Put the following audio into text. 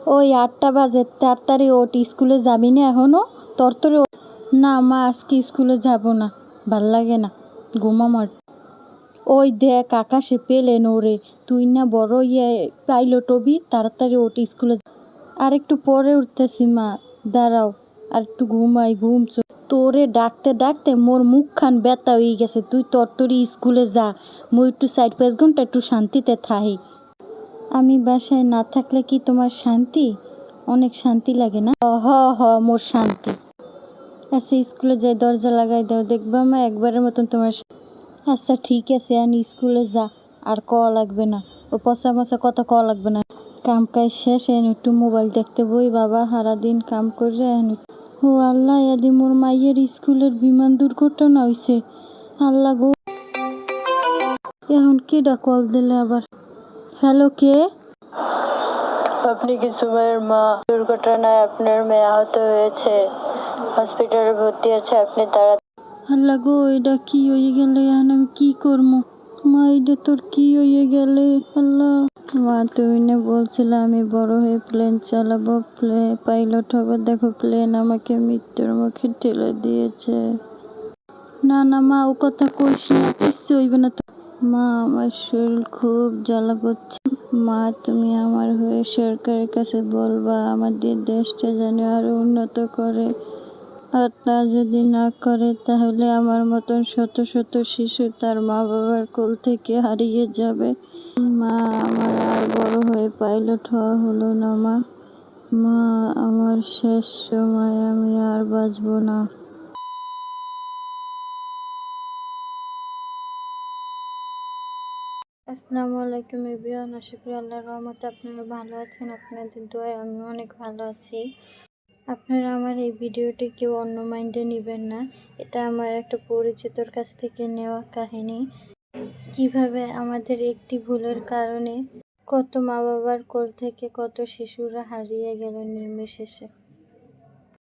ওই 8টা বাজে, তাড়াতাড়ি ওঠ, স্কুলে যাবি না এখনো? তোর না মা, আজকে স্কুলে যাব না, ভাল লাগে না, ঘুমামর। ওই দেখ আকাশে প্লেন ওরে, তুই না বড় পাইলট হবি, তাড়াতাড়ি ওঠ স্কুলে। আর একটু পরে উঠতেছি মা, দাঁড়াও আর একটু ঘুমাই, তোরে ডাকতে ডাকতে মোর মুখখান ব্যথা হয়ে গেছে। তুই তরতরি স্কুলে যা, মুই একটু 4-5 ঘন্টা একটু শান্তিতে থাকি। আমি বাসায় না থাকলে কি তোমার শান্তি? অনেক শান্তি লাগে না? হ হ, মোর শান্তি। আচ্ছা স্কুলে যাই, দরজা লাগাই দাও, দেখবা মা একবারের মতন তোমার আচ্ছা ঠিক আছে, আমি স্কুলে যা, আর কওয়া লাগবে না, ও পচা মচা কথা কওয়া লাগবে না। কাম কাজ শেষ, এখন একটু মোবাইল দেখতে বই বাবা, সারাদিন কাম করে। ও আল্লাহ, এদি মোর মাইয়ের স্কুলের বিমান দুর্ঘটনা হয়েছে। আল্লাহ গো, এখন কেডা কল দিলে আবার? হ্যালো, কে? আপনি কি সুমাইয়ের মা? দুর্ঘটনায় আপনার মেয়ে আহত হয়েছে, হসপিটালে ভর্তি আছে, আপনি তাড়াতাড়ি। আল্লাহ গো, এটা কি হয়ে গেলে, এখন আমি কি করবো? মা, এটা তোর কি হয়ে গেলে? আল্লাহ মা, তুমি না বলছিলে আমি বড় হয়ে প্লেন চালাবো, পাইলট হবো, দেখো প্লেন আমাকে মৃত্যুর মুখে ঠেলে দিয়েছে। না না মা, ও কথা কইস না, কিচ্ছু হইবে না তো। মা, আমার শরীর খুব জ্বালা করছে। মা, তুমি আমার হয়ে সরকারের কাছে বলবা আমাদের দেশটা যেন আরো উন্নত করে, আর তা যদি না করে তাহলে আমার মতন শত শত শিশু তার মা বাবার কোল থেকে হারিয়ে যাবে। মা, আমার আর বড় হয়ে পাইলট হওয়া হলো না মা। মা, আমার শেষ সময়, আমি আর বাঁচবো না। আসসালামু আলাইকুম এভরিওয়ান, আশা করি আল্লাহর রহমতে আপনারা ভালো আছেন। আপনাদের দোয়ায় আমি অনেক ভালো আছি। আপনারা আমার এই ভিডিওটি কেউ অন্য মাইন্ডে নেবেন না, এটা আমার একটা পরিচিতর কাছ থেকে নেওয়া কাহিনী। কিভাবে আমাদের একটি ভুলের কারণে কত মা বাবার কোল থেকে কত শিশুরা হারিয়ে গেল নির্বিশেষে।